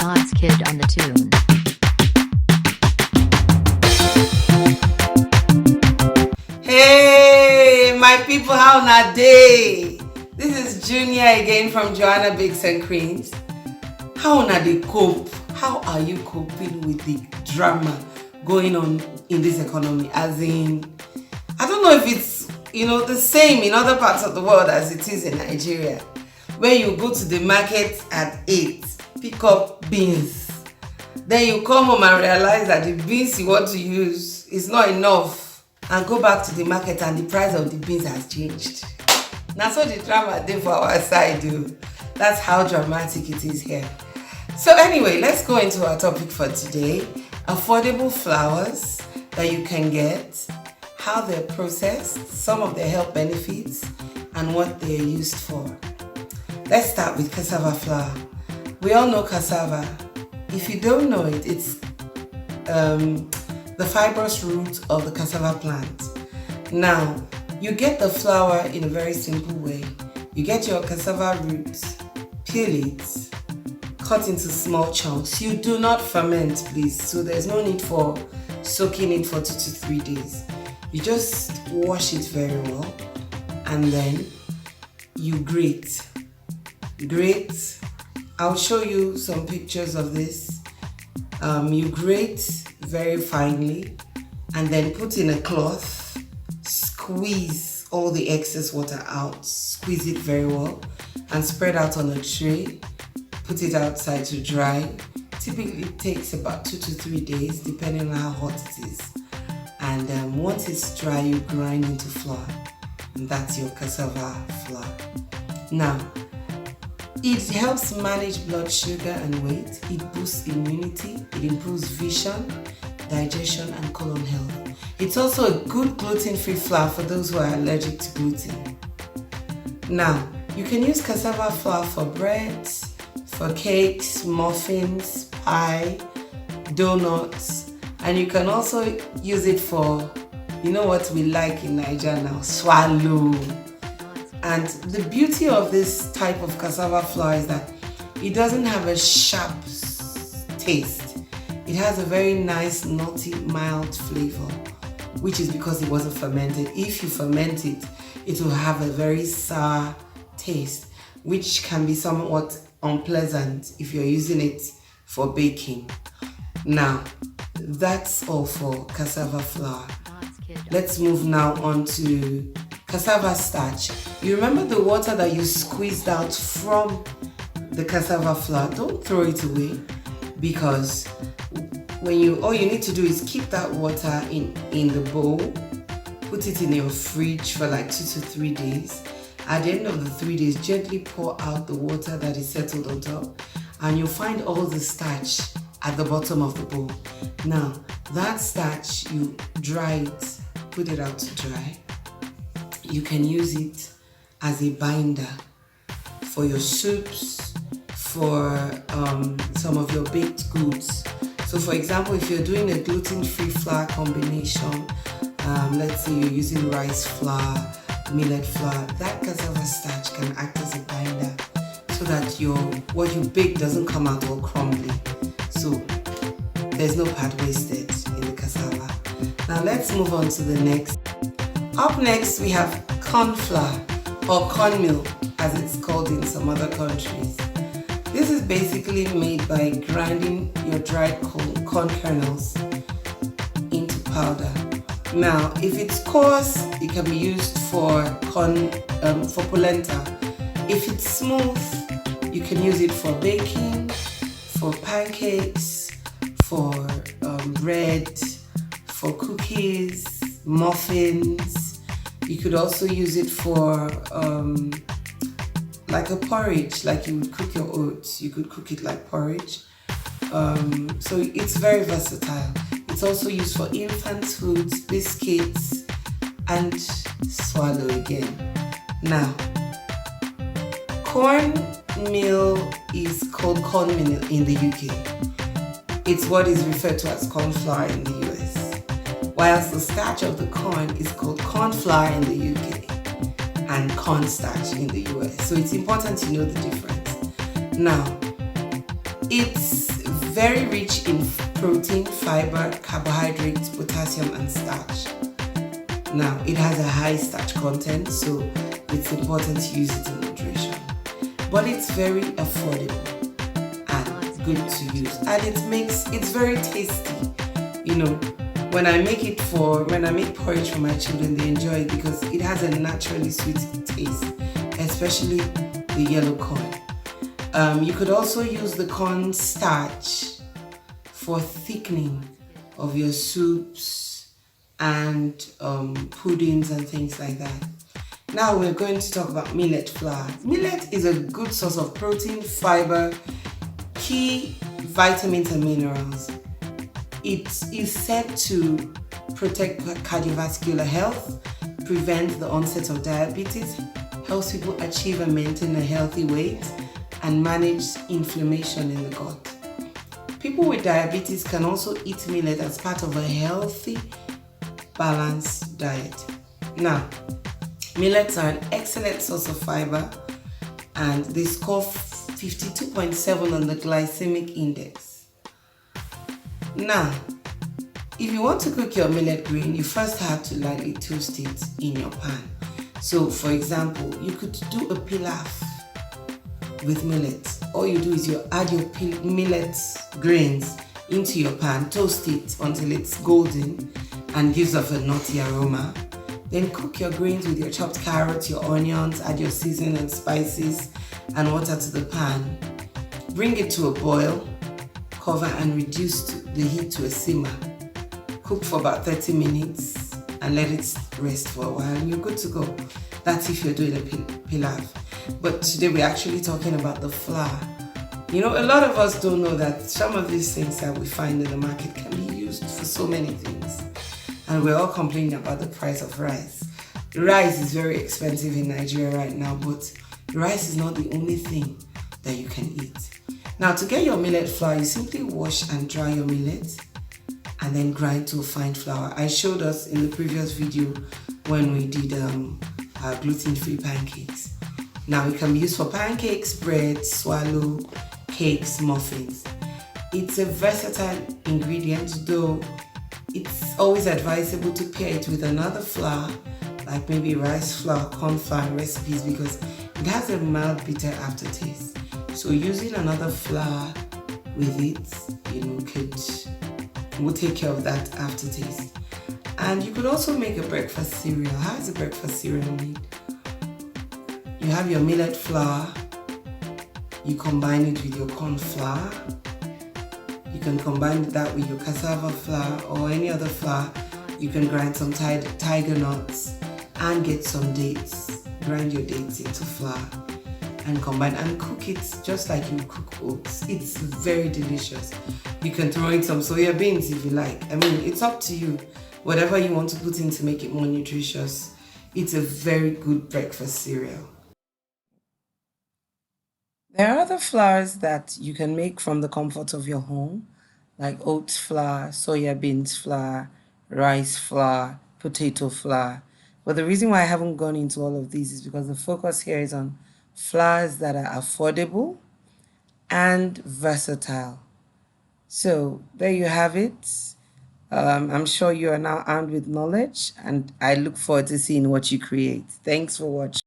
Odds Kid on the tune. Hey, my people, how na day? This is Junior again from Joanna Bakes and Creams. How na dey cope? How are you coping with the drama going on in this economy? As in, I don't know if it's the same in other parts of the world as it is in Nigeria, where you go to the market at 8, pick up beans, then you come home and realize that the beans you want to use is not enough, and go back to the market and the price of the beans has changed. Now, so the drama dey for our side, that's how dramatic it is here. So anyway, let's go into our topic for today: affordable flours that you can get, how they're processed, some of their health benefits, and what they're used for. Let's start with cassava flour. We all know cassava. If you don't know it, it's the fibrous root of the cassava plant. Now, you get the flour in a very simple way. You get your cassava roots, peel it, cut into small chunks. You do not ferment, please, so there's no need for soaking it for 2 to 3 days. You just wash it very well, and then you grate. I'll show you some pictures of this. You grate very finely and then put in a cloth, squeeze all the excess water out, squeeze it very well, and spread out on a tray. Put it outside to dry. Typically it takes about 2 to 3 days depending on how hot it is. And once it's dry, you grind into flour, and that's your cassava flour. Now, it helps manage blood sugar and weight. It boosts immunity. It improves vision, digestion, and colon health. It's also a good gluten-free flour for those who are allergic to gluten. Now, you can use cassava flour for breads, for cakes, muffins, pie, donuts, and you can also use it for, what we like in Nigeria now, swallow. And the beauty of this type of cassava flour is that it doesn't have a sharp taste. It has a very nice, nutty, mild flavor, which is because it wasn't fermented. If you ferment it, it will have a very sour taste, which can be somewhat unpleasant if you're using it for baking. Now, that's all for cassava flour. Let's move now on to cassava starch. You remember the water that you squeezed out from the cassava flour? Don't throw it away, because all you need to do is keep that water in the bowl, put it in your fridge for like 2 to 3 days. At the end of the 3 days, gently pour out the water that is settled on top, and you'll find all the starch at the bottom of the bowl. Now, that starch, you dry it, put it out to dry. You can use it as a binder for your soups, for some of your baked goods. So for example, if you're doing a gluten-free flour combination, let's say you're using rice flour, millet flour, that cassava starch can act as a binder so that what you bake doesn't come out all crumbly. So there's no part wasted in the cassava. Now let's move on to the next. Up next, we have corn flour, or cornmeal as it's called in some other countries. This is basically made by grinding your dried corn kernels into powder. Now, if it's coarse, it can be used for polenta. If it's smooth, you can use it for baking, for pancakes, for bread, for cookies, muffins. You could also use it for like a porridge, like you would cook your oats. You could cook it like porridge. So it's very versatile. It's also used for infant foods, biscuits, and swallow again. Now, cornmeal is called cornmeal in the UK. It's what is referred to as corn flour in the US, whilst the starch of the corn is called corn flour in the UK and cornstarch in the US. So it's important to know the difference. Now, it's very rich in protein, fiber, carbohydrates, potassium, and starch. Now, it has a high starch content, so it's important to use it in nutrition. But it's very affordable and good to use. And it's very tasty. You know, when I make porridge for my children, they enjoy it because it has a naturally sweet taste, especially the yellow corn. You could also use the corn starch for thickening of your soups and puddings and things like that. Now we're going to talk about millet flour. Millet is a good source of protein, fiber, key vitamins and minerals. It is said to protect cardiovascular health, prevent the onset of diabetes, helps people achieve and maintain a healthy weight, and manage inflammation in the gut. People with diabetes can also eat millet as part of a healthy, balanced diet. Now, millets are an excellent source of fiber and they score 52.7 on the glycemic index. Now, if you want to cook your millet grain, you first have to lightly toast it in your pan. So, for example, you could do a pilaf with millet. All you do is you add your millet grains into your pan, toast it until it's golden and gives off a nutty aroma. Then cook your grains with your chopped carrots, your onions, add your seasoning and spices and water to the pan. Bring it to a boil, cover and reduce the heat to a simmer. Cook for about 30 minutes and let it rest for a while and you're good to go. That's if you're doing a pilaf. But today we're actually talking about the flour. You know, a lot of us don't know that some of these things that we find in the market can be used for so many things. And we're all complaining about the price of rice. Rice is very expensive in Nigeria right now, but rice is not the only thing that you can eat. Now, to get your millet flour, you simply wash and dry your millet and then grind to a fine flour. I showed us in the previous video when we did gluten-free pancakes. Now, it can be used for pancakes, bread, swallow, cakes, muffins. It's a versatile ingredient, though it's always advisable to pair it with another flour, like maybe rice flour, corn flour recipes, because it has a mild bitter aftertaste. So using another flour with it, you know, will take care of that aftertaste. And you could also make a breakfast cereal. How is a breakfast cereal made? You have your millet flour, you combine it with your corn flour. You can combine that with your cassava flour or any other flour. You can grind some tiger nuts and get some dates. Grind your dates into flour and combine and cook it just like you cook oats. It's very delicious. You can throw in some soya beans if you like. I mean, it's up to you. Whatever you want to put in to make it more nutritious. It's a very good breakfast cereal. There are other flours that you can make from the comfort of your home, like oats flour, soya beans flour, rice flour, potato flour. But the reason why I haven't gone into all of these is because the focus here is on flours that are affordable and versatile. So there you have it. I'm sure you are now armed with knowledge and I look forward to seeing what you create. Thanks for watching.